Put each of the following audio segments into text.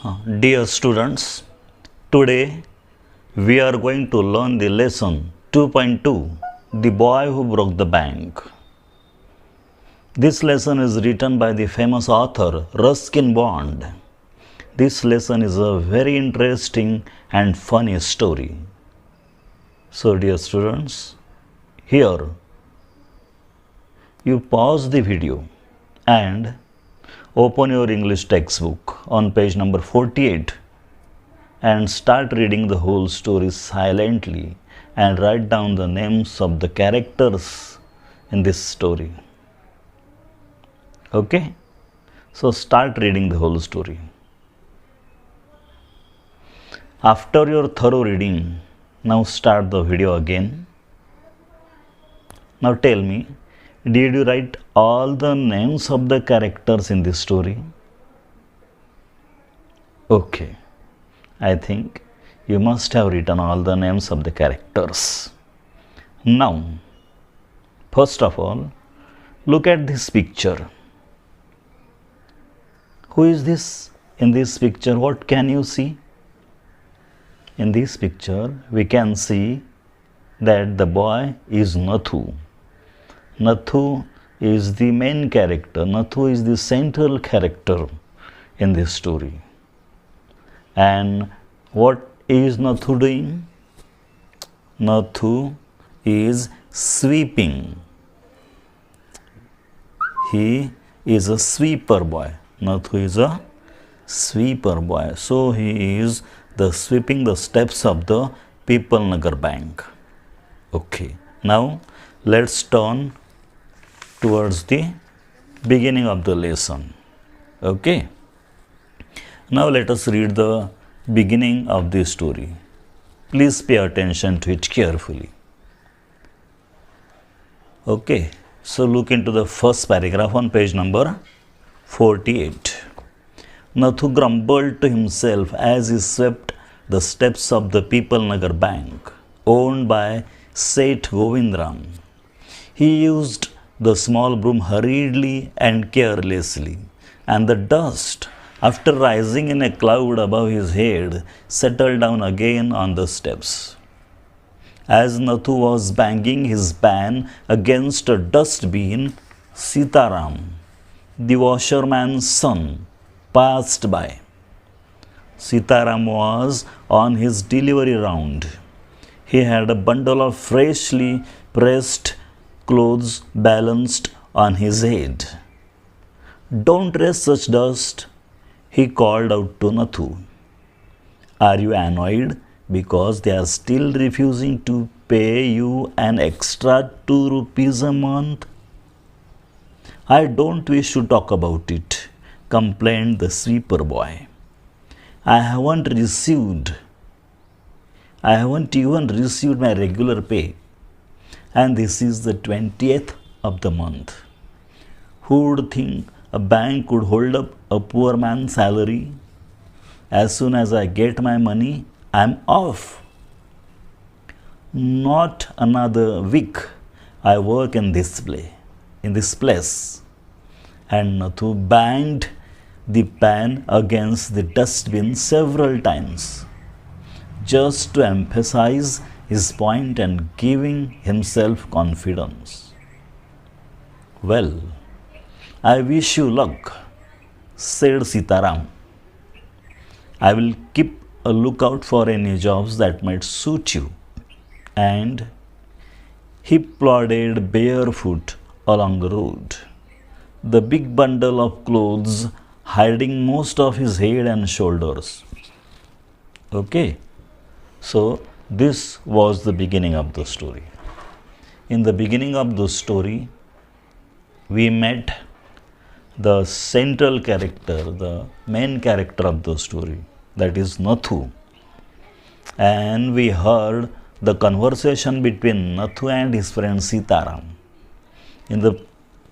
Dear students, today we are going to learn the lesson 2.2, The Boy Who Broke the Bank. This lesson is written by the famous author Ruskin Bond. This lesson is a very interesting and funny story. So dear students, here you pause the video and open your English textbook on page number 48 and start reading the whole story silently and write down the names of the characters in this story. Okay? So start reading the whole story. After your thorough reading, now start the video again. Now tell me, did you write all the names of the characters in this story? Okay, I think you must have written all the names of the characters. Now, first of all, look at this picture. Who is this in this picture? What can you see? In this picture, we can see that the boy is Nathu. Nathu is the main character. Nathu is the central character in this story. And what is Nathu doing? Nathu is sweeping. He is a sweeper boy. Nathu is a sweeper boy. So he is sweeping the steps of the People Nagar Bank. Okay. Now let's turn towards the beginning of the lesson. Okay. Now let us read the beginning of the story. Please pay attention to it carefully. Okay. So look into the first paragraph on page number 48. Nathu grumbled to himself as he swept the steps of the People Nagar Bank, owned by Seth Govindram. He used the small broom hurriedly and carelessly, and the dust, after rising in a cloud above his head, settled down again on the steps. As Nathu was banging his pan against a dustbin, Sitaram, the washerman's son, passed by. Sitaram was on his delivery round. He had a bundle of freshly pressed clothes balanced on his head. Don't raise such dust, he called out to Nathu. Are you annoyed because they are still refusing to pay you an extra 2 rupees a month? I don't wish to talk about it, complained the sweeper boy. I haven't even received my regular pay, and this is the 20th of the month. Who would think a bank could hold up a poor man's salary? As soon as I get my money, I'm off. Not another week I work in this place. And Nathu banged the pan against the dustbin several times, just to emphasize his point and giving himself confidence. Well, I wish you luck, said Sitaram. I will keep a lookout for any jobs that might suit you. And he plodded barefoot along the road, the big bundle of clothes hiding most of his head and shoulders. Okay, so this was the beginning of the story. In the beginning of the story, we met the central character, the main character of the story, that is Nathu. And we heard the conversation between Nathu and his friend Sitaram in the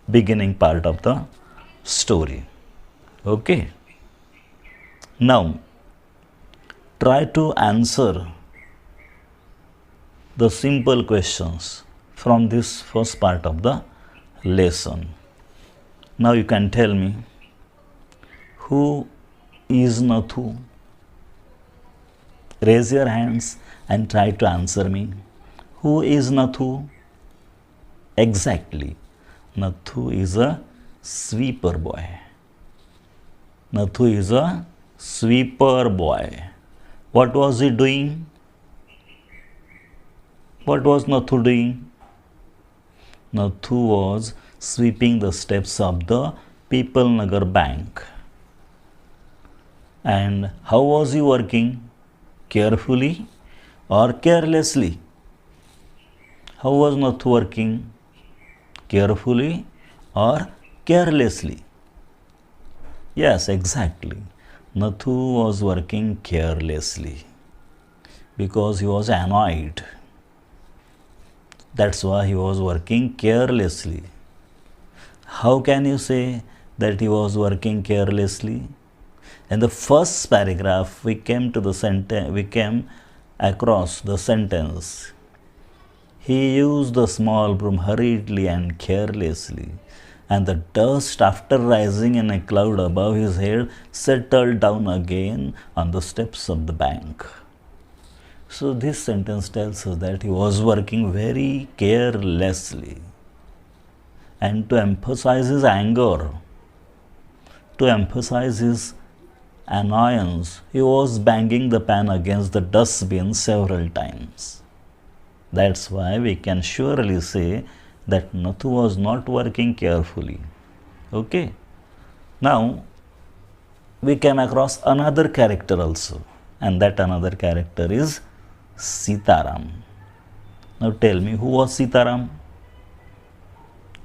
beginning part of the story. Okay. Now, try to answer the simple questions from this first part of the lesson. Now you can tell me, who is Nathu? Raise your hands and try to answer me. Who is Nathu? Exactly. Nathu is a sweeper boy. Nathu is a sweeper boy. What was he doing? What was Nathu doing? Nathu was sweeping the steps of the People Nagar Bank. And how was he working? Carefully or carelessly? How was Nathu working? Carefully or carelessly? Yes, exactly. Nathu was working carelessly because he was annoyed. That's why he was working carelessly. How can you say that he was working carelessly? In the first paragraph, we came across the sentence. He used the small broom hurriedly and carelessly, and the dust, after rising in a cloud above his head, settled down again on the steps of the bank. So this sentence tells us that he was working very carelessly. And to emphasize his anger, to emphasize his annoyance, he was banging the pan against the dustbin several times. That's why we can surely say that Nathu was not working carefully. Okay. Now, we came across another character also, and that another character is Sitaram. Now tell me, who was Sitaram?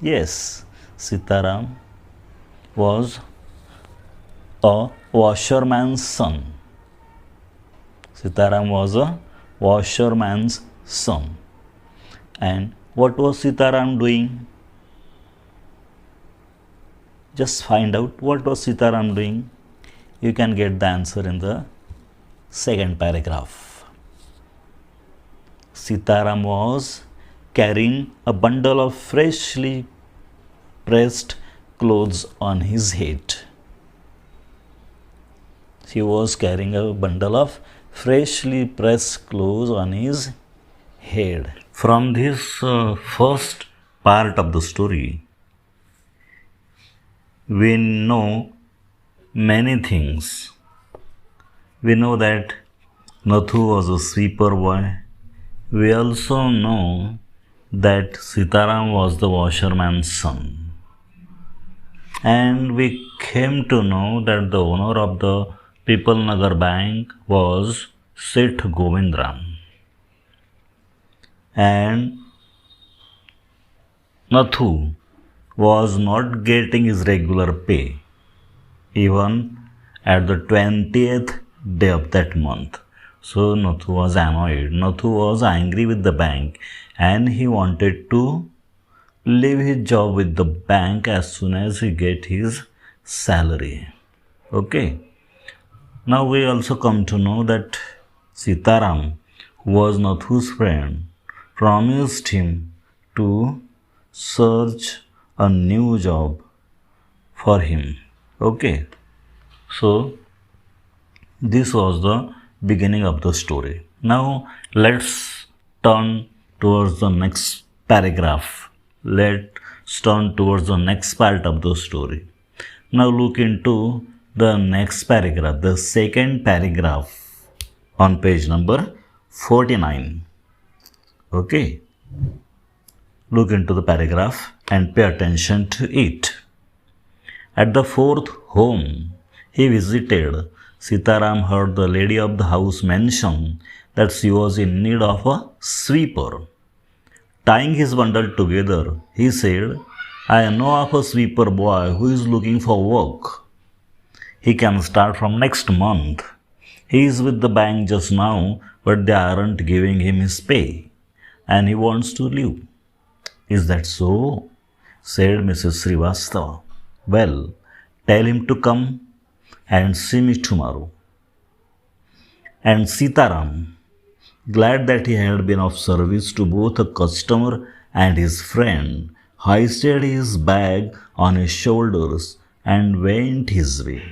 Yes, Sitaram was a washerman's son. Sitaram was a washerman's son. And what was Sitaram doing? Just find out what was Sitaram doing. You can get the answer in the second paragraph. Sitaram was carrying a bundle of freshly pressed clothes on his head. He was carrying a bundle of freshly pressed clothes on his head. From this first part of the story, we know many things. We know that Nathu was a sweeper boy. We also know that Sitaram was the washerman's son. And we came to know that the owner of the People Nagar Bank was Seth Govindram. And Nathu was not getting his regular pay even at the 20th day of that month. So Nathu was annoyed. Nathu was angry with the bank and he wanted to leave his job with the bank as soon as he get his salary. Okay. Now we also come to know that Sitaram, who was Nathu's friend, promised him to search a new job for him. Okay. So this was the beginning of the story. Now let's turn towards the next paragraph. Let's turn towards the next part of the story. Now look into the next paragraph, the second paragraph on page number 49. Okay. Look into the paragraph and pay attention to it. At the fourth home he visited, Sitaram heard the lady of the house mention that she was in need of a sweeper. Tying his bundle together, he said, I know of a sweeper boy who is looking for work. He can start from next month. He is with the bank just now, but they aren't giving him his pay, and he wants to leave. Is that so? Said Mrs. Srivastava. Well, tell him to come and see me tomorrow. And Sitaram, glad that he had been of service to both a customer and his friend, hoisted his bag on his shoulders and went his way.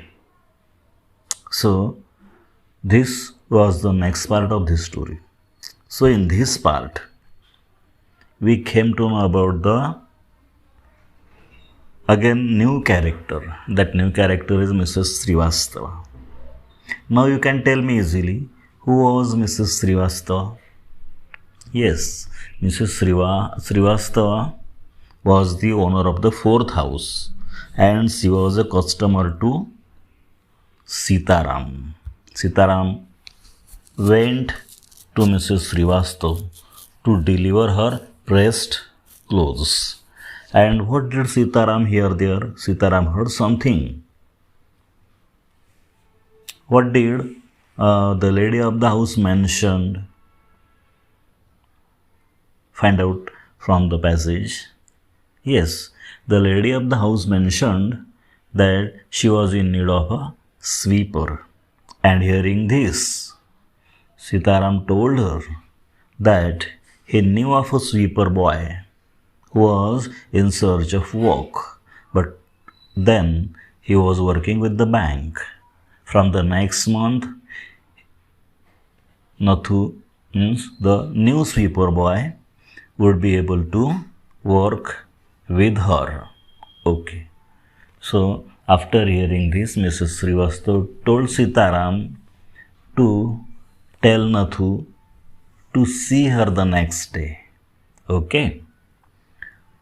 So this was the next part of this story. So in this part, we came to know about the again new character. That new character is Mrs. Srivastava. Now you can tell me easily who was Mrs. Srivastava? Yes, Mrs. Srivastava was the owner of the fourth house and she was a customer to Sitaram. Sitaram went to Mrs. Srivastava to deliver her pressed clothes. And what did Sitaram hear there? Sitaram heard something. What did the lady of the house mentioned? Find out from the passage. Yes, the lady of the house mentioned that she was in need of a sweeper. And hearing this, Sitaram told her that he knew of a sweeper boy who was in search of work, but then he was working with the bank. From the next month, Nathu means the new sweeper boy would be able to work with her. Okay. So after hearing this, Mrs. Srivastava told Sitaram to tell Nathu to see her the next day. Okay.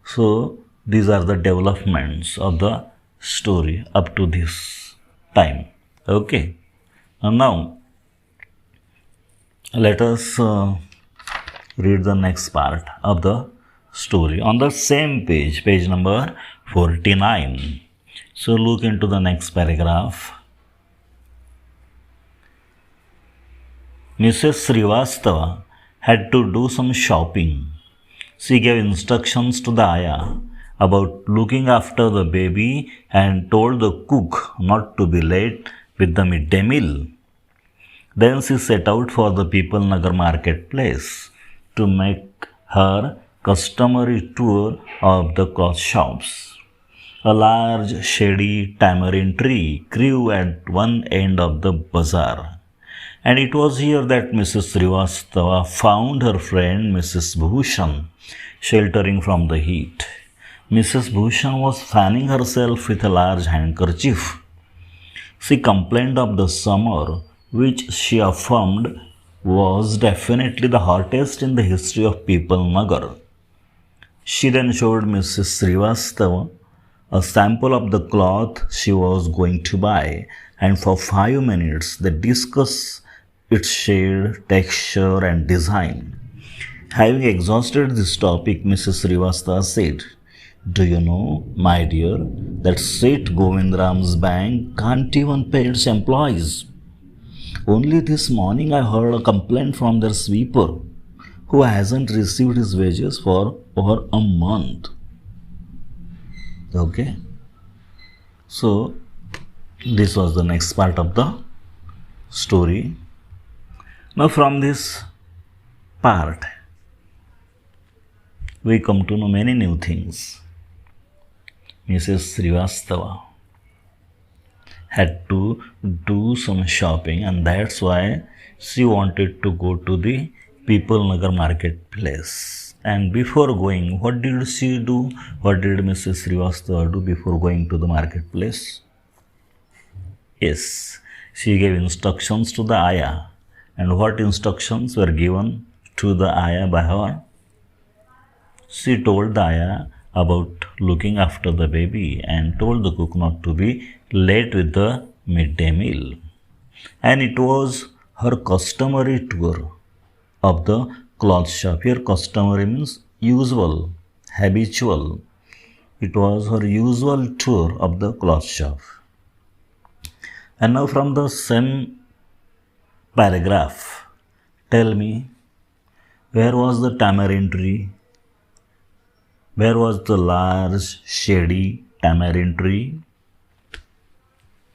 So these are the developments of the story up to this time. Okay. And now let us read the next part of the story on the same page, page number 49. So look into the next paragraph. Mrs. Srivastava had to do some shopping. She gave instructions to the ayah about looking after the baby and told the cook not to be late with the midday meal. Then she set out for the People Nagar marketplace to make her customary tour of the cloth shops. A large shady tamarind tree grew at one end of the bazaar, and it was here that Mrs. Srivastava found her friend Mrs. Bhushan sheltering from the heat. Mrs. Bhushan was fanning herself with a large handkerchief. She complained of the summer, which she affirmed was definitely the hottest in the history of People Nagar. She then showed Mrs. Srivastava a sample of the cloth she was going to buy, and for 5 minutes they discussed its shade, texture, and design. Having exhausted this topic, Mrs. Srivastava said, "Do you know, my dear, that Seth Govindram's bank can't even pay its employees? Only this morning I heard a complaint from their sweeper, who hasn't received his wages for over a month." Okay. So, this was the next part of the story. Now, from this part, we come to know many new things. Mrs. Srivastava had to do some shopping, and that's why she wanted to go to the People Nagar marketplace. And before going, what did she do? What did Mrs. Srivastava do before going to the marketplace? Yes, she gave instructions to the ayah. And what instructions were given to the ayah by her? She told the ayah about looking after the baby and told the cook not to be late with the midday meal. And it was her customary tour of the cloth shop. Here customary means usual, habitual. It was her usual tour of the cloth shop. And now from the same paragraph, tell me, where was the tamarind tree? Where was the large shady tamarind tree?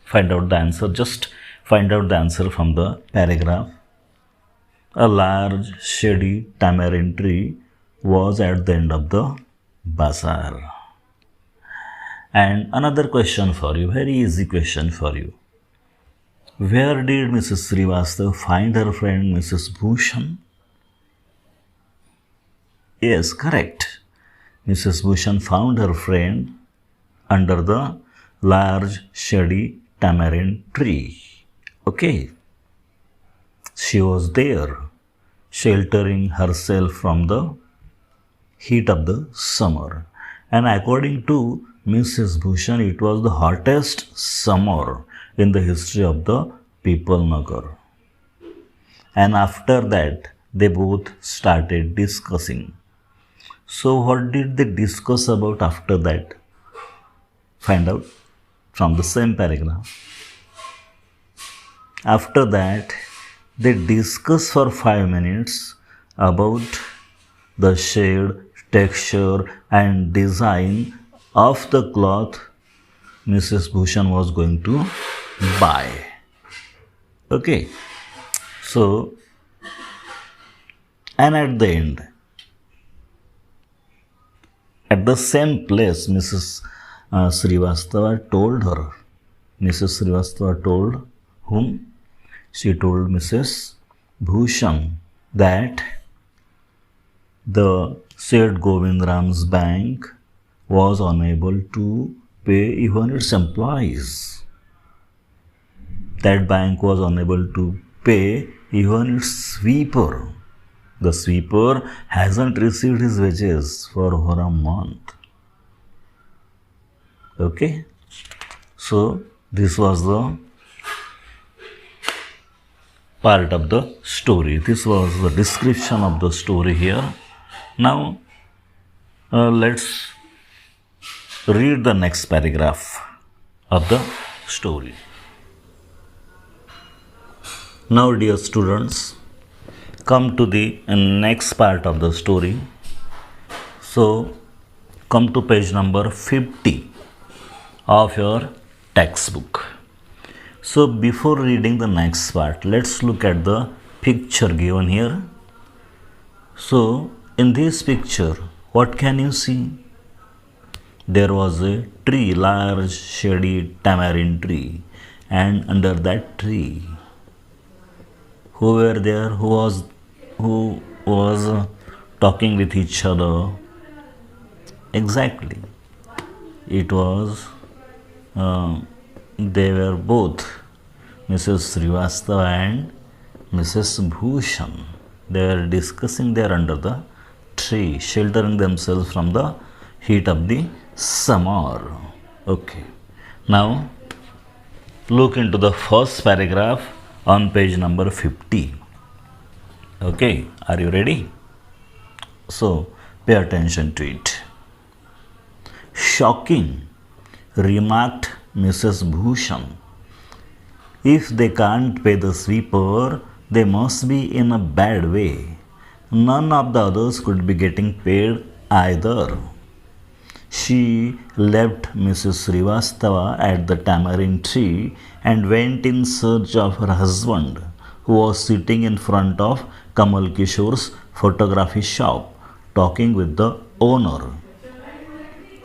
Find out the answer. Just find out the answer from the paragraph. A large shady tamarind tree was at the end of the bazaar. And another question for you, very easy question for you. Where did Mrs. Srivastava find her friend Mrs. Bhushan? Yes, correct. Mrs. Bhushan found her friend under the large shady tamarind tree. Okay, she was there, sheltering herself from the heat of the summer. And according to Mrs. Bhushan, it was the hottest summer in the history of the People Nagar. And after that, they both started discussing. So, what did they discuss about after that? Find out from the same paragraph. After that, they discuss for 5 minutes about the shade, texture, and design of the cloth Mrs. Bhushan was going to buy. Okay, so, and at the end, at the same place, Srivastava told her. Mrs. Srivastava told whom? She told Mrs. Bhushan that the said Govindram's bank was unable to pay even its employees. That bank was unable to pay even its sweeper. The sweeper hasn't received his wages for over a month. Okay? So, this was the part of the story. This was the description of the story here. Now, let's read the next paragraph of the story. Now, dear students, come to the next part of the story. So, come to page number 50 of your textbook. So, before reading the next part, let's look at the picture given here. So, in this picture, what can you see? There was a tree, large shady tamarind tree, and under that tree, who were there? Who was talking with each other? Exactly. It was they were both Mrs. Srivastava and Mrs. Bhushan. They were discussing there under the tree, sheltering themselves from the heat of the summer. Okay. Now, look into the first paragraph on page number 50. Okay, are you ready? So, pay attention to it. Shocking, remarked Mrs. Bhushan. If they can't pay the sweeper, they must be in a bad way. None of the others could be getting paid either. She left Mrs. Srivastava at the tamarind tree and went in search of her husband, who was sitting in front of Kamal Kishore's photography shop, talking with the owner.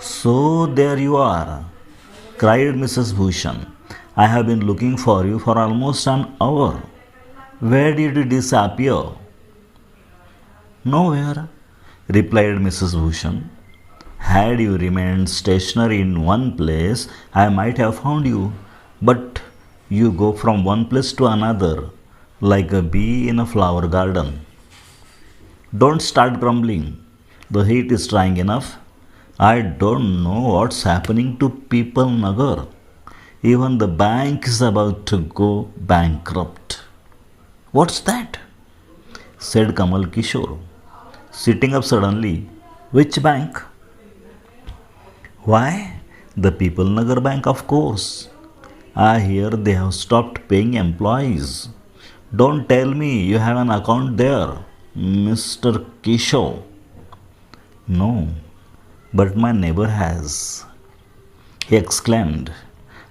So there you are, cried Mrs. Bhushan. I have been looking for you for almost an hour. Where did you disappear? Nowhere, replied Mrs. Bhushan. Had you remained stationary in one place, I might have found you. But you go from one place to another, like a bee in a flower garden. Don't start grumbling. The heat is trying enough. I don't know what's happening to People Nagar. Even the bank is about to go bankrupt. What's that? Said Kamal Kishore, sitting up suddenly. Which bank? Why? The People Nagar Bank, of course. I hear they have stopped paying employees. Don't tell me you have an account there, Mr. Kishore. No, but my neighbor has, he exclaimed,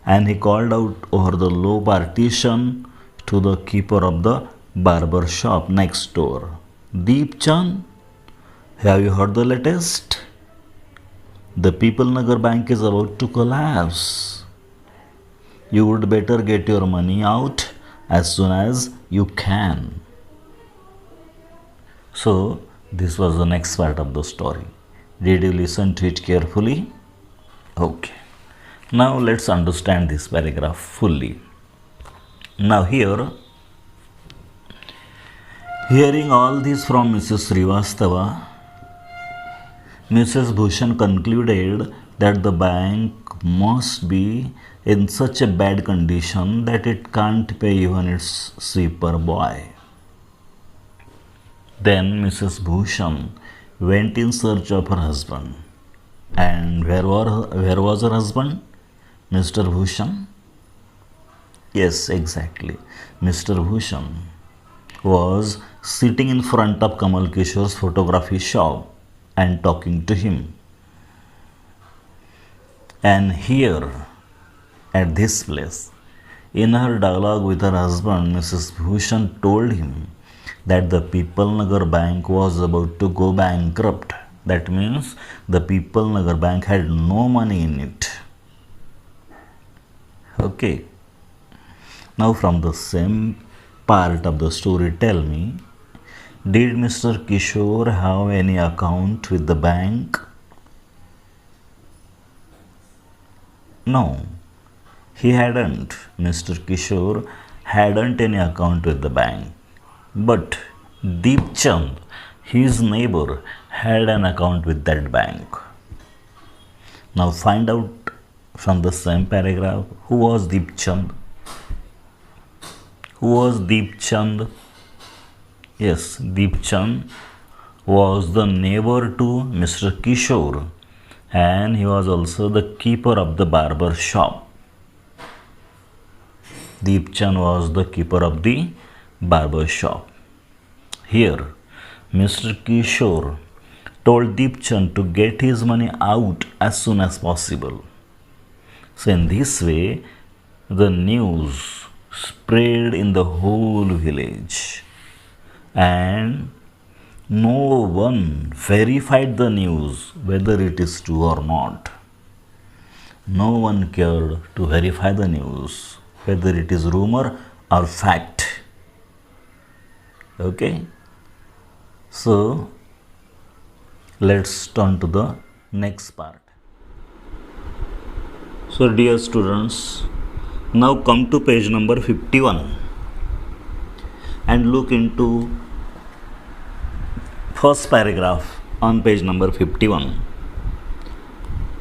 and he called out over the low partition to the keeper of the barber shop next door. Deep Chand, have you heard the latest? The People Nagar Bank is about to collapse. You would better get your money out as soon as you can. So, this was the next part of the story. Did you listen to it carefully? Okay. Now, let's understand this paragraph fully. Now, here, hearing all this from Mrs. Srivastava, Mrs. Bhushan concluded that the bank must be in such a bad condition that it can't pay even its sweeper boy. Then Mrs. Bhushan went in search of her husband. And where was her husband? Mr. Bhushan? Yes, exactly. Mr. Bhushan was sitting in front of Kamal Kishore's photography shop and talking to him. And here, at this place, in her dialogue with her husband, Mrs. Bhushan told him that the People Nagar Bank was about to go bankrupt. That means the People Nagar Bank had no money in it. Okay. Now, from the same part of the story, tell me, did Mr. Kishore have any account with the bank? No, he hadn't. Mr. Kishore hadn't any account with the bank. But Deep Chand, his neighbor, had an account with that bank. Now find out from the same paragraph who was Deep Chand. Who was Deep Chand? Yes, Deep Chand was the neighbor to Mr. Kishore, and he was also the keeper of the barber shop. Deep Chand was the keeper of the barber shop. Here, Mr. Kishore told Deep Chand to get his money out as soon as possible. So, in this way, the news spread in the whole village, and no one verified the news whether it is true or not. No one cared to verify the news whether it is rumor or fact. Okay, so let's turn to the next part. So, dear students, now come to page number 51 and look into first paragraph on page number 51.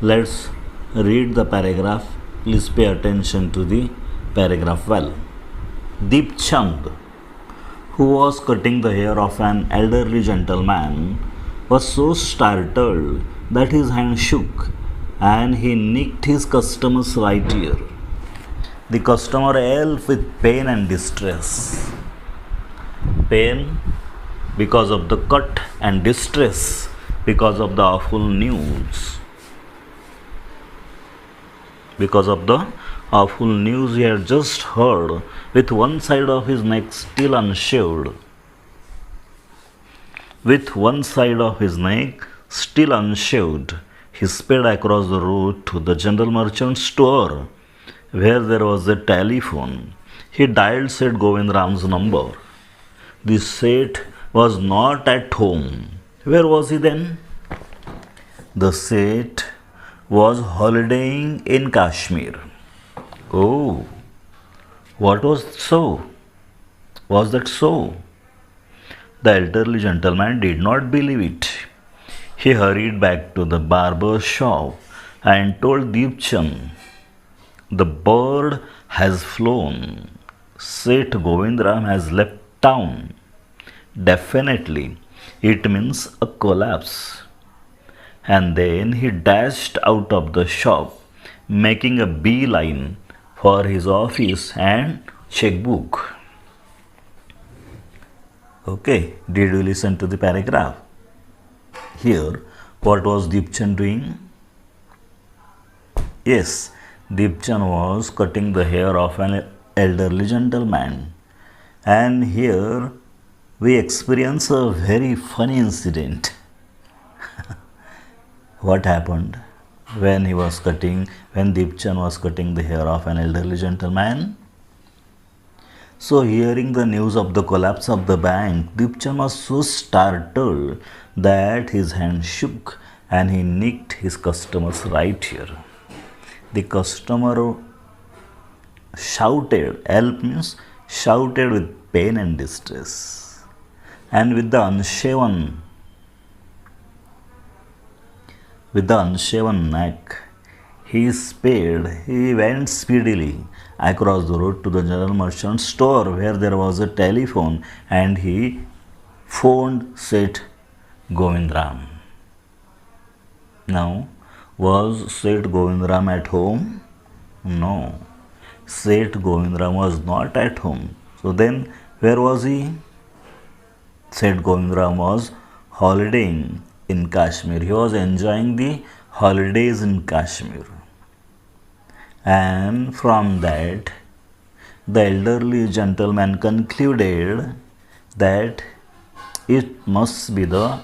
Let's read the paragraph. Please pay attention to the paragraph well. Deep Chand, who was cutting the hair of an elderly gentleman, was so startled that his hand shook and he nicked his customer's right ear. The customer yelled with pain and distress. Pain because of the cut and distress because of the awful news. Because of the awful news he had just heard, with one side of his neck still unshaved. With one side of his neck still unshaved, he sped across the road to the general merchant's store, where there was a telephone. He dialed Seth Govindram's number. The Seth was not at home. Where was he then? The Seth was holidaying in Kashmir. Oh, what was so? Was that so? The elderly gentleman did not believe it. He hurried back to the barber shop and told Deep Chand, "The bird has flown. Seth Govindram has left town. Definitely, it means a collapse." And then he dashed out of the shop, making a beeline for his office and checkbook. Okay, did you listen to the paragraph? Here, what was Deep Chand doing? Yes, Deep Chand was cutting the hair of an elderly gentleman. And here we experience a very funny incident. What happened when Deep Chand was cutting the hair of an elderly gentleman? So, hearing the news of the collapse of the bank, Deepchand was so startled that his hand shook and he nicked his customers right here. The customer shouted, help means shouted with pain and distress. And with the unshaven neck, he went speedily across the road to the general merchant store where there was a telephone and he phoned Seth Govindram. Now, was Seth Govindram at home? No. Seth Govindram was not at home. So then, where was he? Seth Govindram was holidaying in Kashmir. He was enjoying the holidays in Kashmir. And from that, the elderly gentleman concluded that it must be the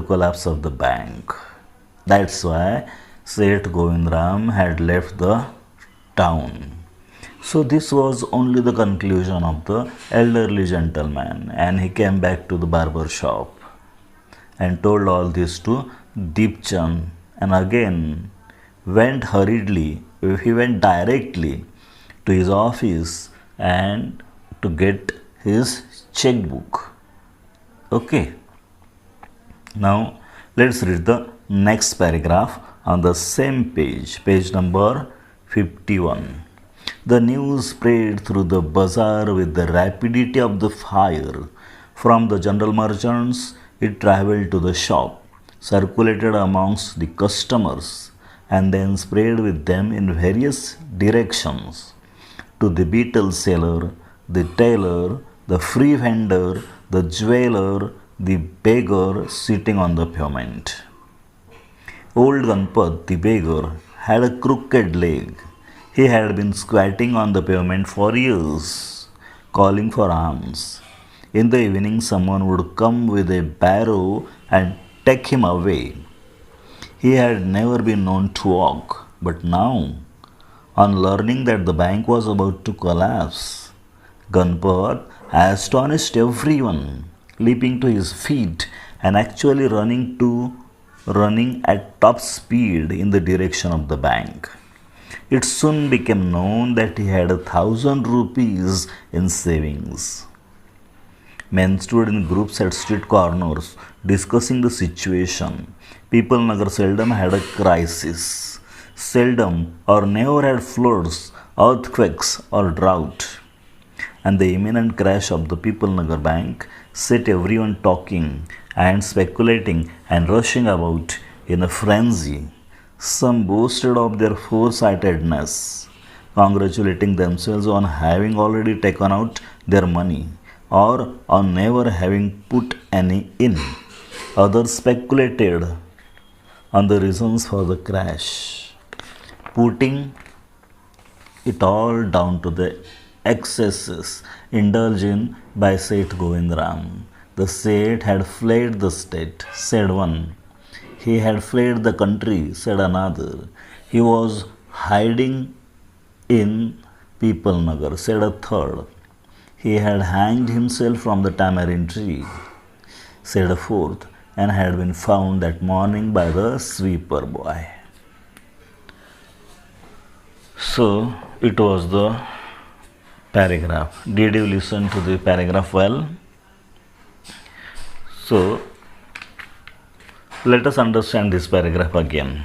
collapse of the bank. That's why Seth Govindram had left the town. So this was only the conclusion of the elderly gentleman, and he came back to the barber shop and told all this to Deepchand, and again he went directly to his office and to get his checkbook. Okay. Now let's read the next paragraph on the same page number 51. The news spread through the bazaar with the rapidity of the fire. From the general merchants, it traveled to the shop, circulated amongst the customers, and then spread with them in various directions to the beetle seller, the tailor, the free vendor, the jeweler, the beggar sitting on the pavement. Old Ganpat, the beggar, had a crooked leg. He had been squatting on the pavement for years, calling for alms. In the evening, someone would come with a barrow and take him away. He had never been known to walk, but now, on learning that the bank was about to collapse, Ganpat astonished everyone, leaping to his feet and actually running at top speed in the direction of the bank. It soon became known that he had 1,000 rupees in savings. Men stood in groups at street corners discussing the situation. People Nagar seldom had a crisis. Seldom or never had floods, earthquakes, or drought. And the imminent crash of the People Nagar Bank set everyone talking and speculating and rushing about in a frenzy. Some boasted of their foresightedness, congratulating themselves on having already taken out their money or on never having put any in. Others speculated on the reasons for the crash, putting it all down to the excesses indulged in by Seth Govindram. The Seth had fled the state, said one. He had fled the country, said another. He was hiding in People Nagar, said a third. He had hanged himself from the tamarind tree, said a fourth, and had been found that morning by the sweeper boy. So, it was the paragraph. Did you listen to the paragraph well? So, let us understand this paragraph again.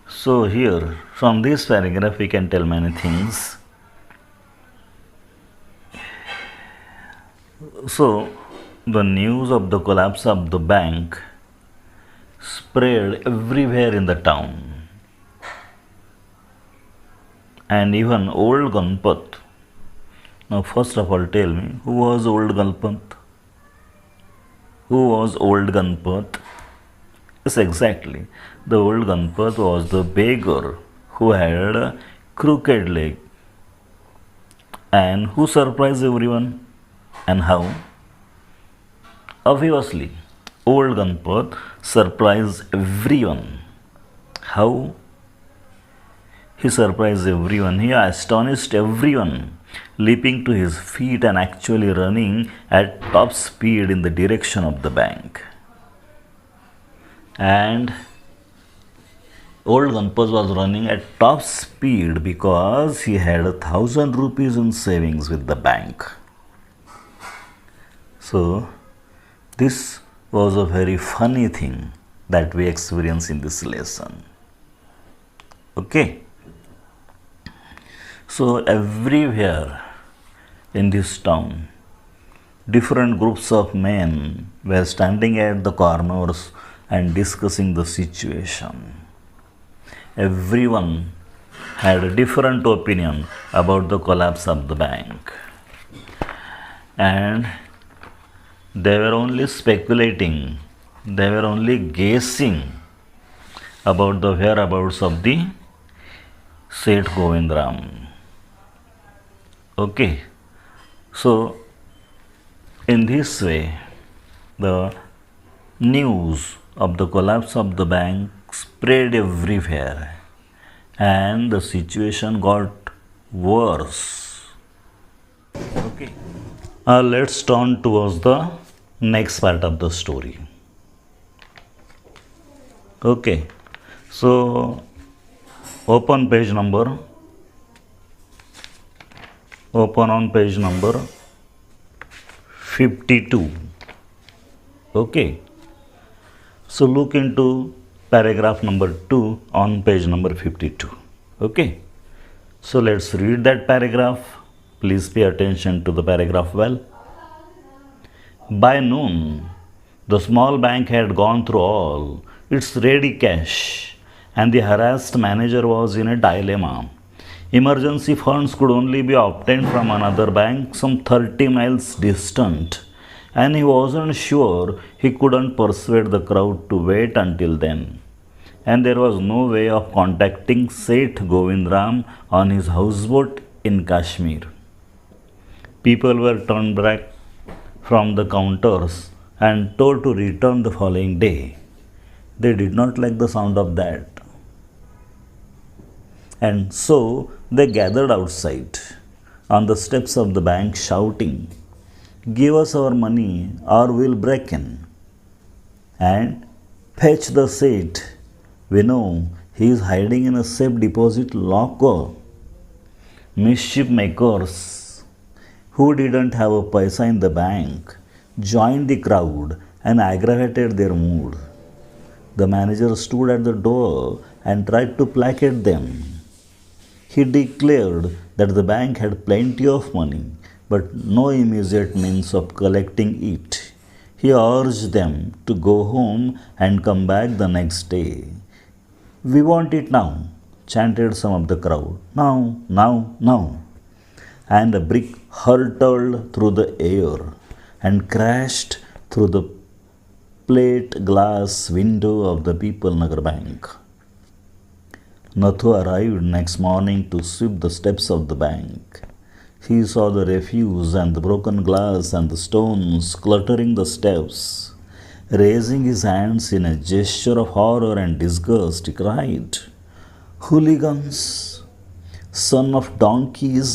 So, here from this paragraph we can tell many things. So, the news of the collapse of the bank spread everywhere in the town. And even old Ganpat. Now, first of all, tell me, who was old Ganpat? Who was old Ganpat? Yes, exactly. The old Ganpat was the beggar who had a crooked leg. And who surprised everyone? And how? Obviously, old Ganpat surprised everyone. How? He surprised everyone. He astonished everyone, leaping to his feet and actually running at top speed in the direction of the bank. And old Ganpaz was running at top speed because he had 1,000 rupees in savings with the bank. So, this was a very funny thing that we experience in this lesson. Okay. So, everywhere in this town, different groups of men were standing at the corners and discussing the situation. Everyone had a different opinion about the collapse of the bank, and they were only speculating, they were only guessing about the whereabouts of the Seth Govindram. Okay, so in this way, the news of the collapse of the bank spread everywhere and the situation got worse. Okay, let's turn towards the next part of the story. Okay, so open on page number 52. Okay, so look into paragraph number 2 on page number 52. Okay, so let's read that paragraph. Please pay attention to the paragraph well. By noon, the small bank had gone through all its ready cash, and the harassed manager was in a dilemma. Emergency funds could only be obtained from another bank some 30 miles distant, and he wasn't sure he couldn't persuade the crowd to wait until then. And there was no way of contacting Seth Govindram on his houseboat in Kashmir. People were turned back from the counters and told to return the following day. They did not like the sound of that. And so they gathered outside on the steps of the bank shouting, "Give us our money or we'll break in. And fetch the Seth. We know he is hiding in a safe deposit locker." Mischief makers who didn't have a paisa in the bank joined the crowd and aggravated their mood. The manager stood at the door and tried to placate them. He declared that the bank had plenty of money, but no immediate means of collecting it. He urged them to go home and come back the next day. "We want it now," chanted some of the crowd. "Now, now, now." And a brick hurtled through the air and crashed through the plate glass window of the People Nagar Bank. Nathu arrived next morning to sweep the steps of the bank. He saw the refuse and the broken glass and the stones cluttering the steps. Raising his hands in a gesture of horror and disgust, he cried, "Hooligans, son of donkeys,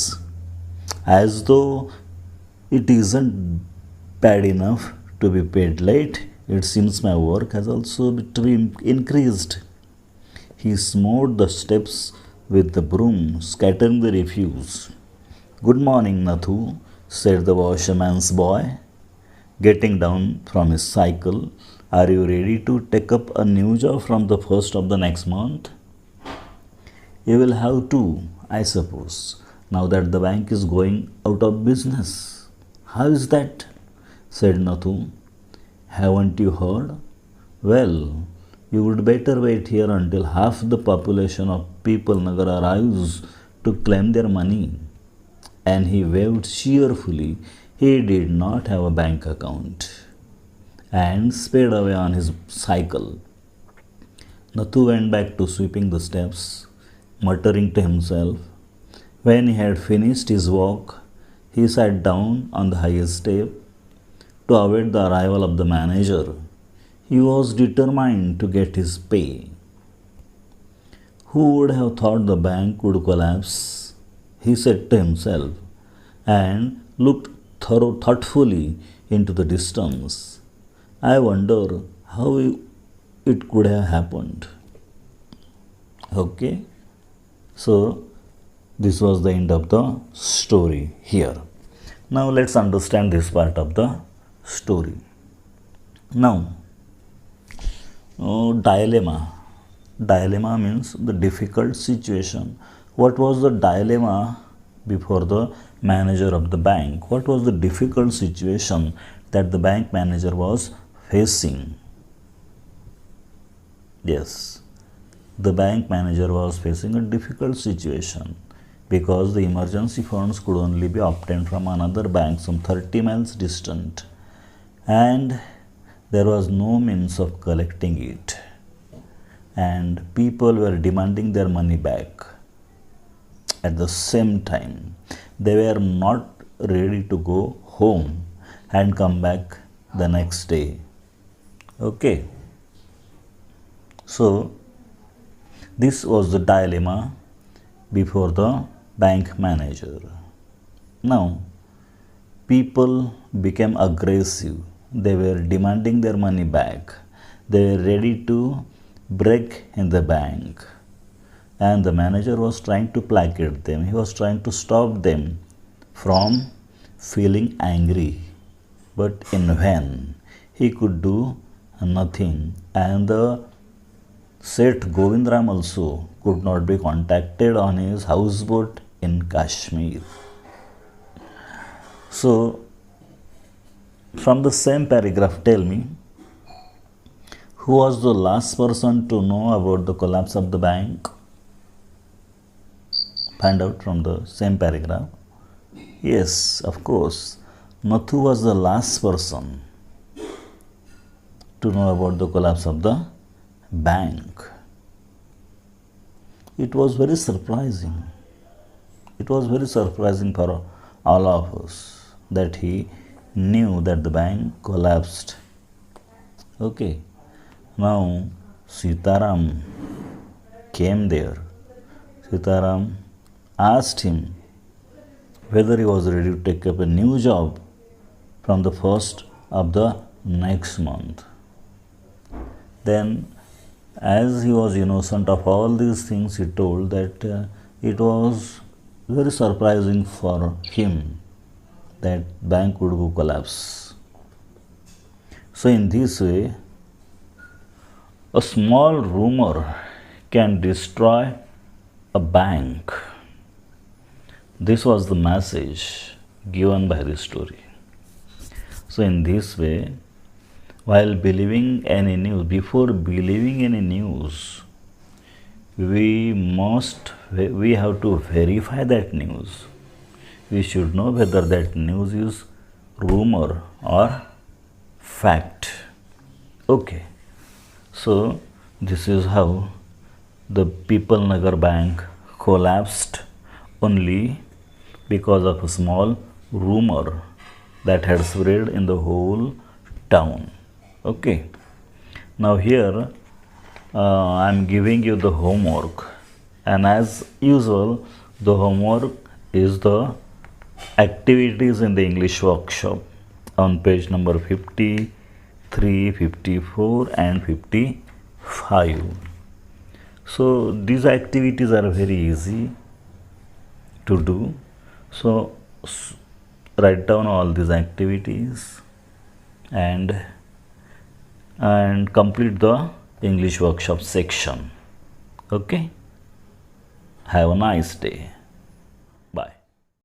as though it isn't bad enough to be paid late, it seems my work has also to be increased." He smote the steps with the broom, scattering the refuse. "Good morning, Nathu," said the washerman's boy, getting down from his cycle. "Are you ready to take up a new job from the first of the next month?" "You will have to, I suppose, now that the bank is going out of business." "How is that?" said Nathu. "Haven't you heard? Well, you would better wait here until half the population of People Nagar arrives to claim their money." And he waved cheerfully. He did not have a bank account, and sped away on his cycle. Nathu went back to sweeping the steps, muttering to himself. When he had finished his walk, he sat down on the highest step to await the arrival of the manager. He was determined to get his pay. Who would have thought the bank would collapse? He said to himself and looked thoughtfully into the distance. I wonder how it could have happened. Okay, so this was the end of the story here. Now let's understand this part of the story. Now, dilemma. Dilemma means the difficult situation. What was the dilemma before the manager of the bank? What was the difficult situation that the bank manager was facing? Yes, the bank manager was facing a difficult situation because the emergency funds could only be obtained from another bank some 30 miles distant, and there was no means of collecting it, and people were demanding their money back. At the same time, they were not ready to go home and come back the next day. Okay, so this was the dilemma before the bank manager. Now, people became aggressive. They were demanding their money back. They were ready to break in the bank. And the manager was trying to placate them. He was trying to stop them from feeling angry. But in vain, he could do nothing. And the Seth Govindram also could not be contacted on his houseboat in Kashmir. So, from the same paragraph, tell me, who was the last person to know about the collapse of the bank? Find out from the same paragraph. Yes, of course, Nathu was the last person to know about the collapse of the bank. It was very surprising. It was very surprising for all of us that he knew that the bank collapsed. Okay, now Sitaram came there. Sitaram asked him whether he was ready to take up a new job from the first of the next month. Then, as he was innocent of all these things, he told that it was very surprising for him that bank would go collapse. So in this way, a small rumor can destroy a bank. This was the message given by this story. So in this way, while believing any news, before believing any news, we have to verify that news. We should know whether that news is rumor or fact. Okay, so this is how the People Nagar Bank collapsed only because of a small rumor that had spread in the whole town. Okay, now here I am giving you the homework, and as usual, the homework is the activities in the English workshop on page number 53, 54 and 55. So these activities are very easy to do. So write down all these activities and complete the English workshop section. Okay, have a nice day.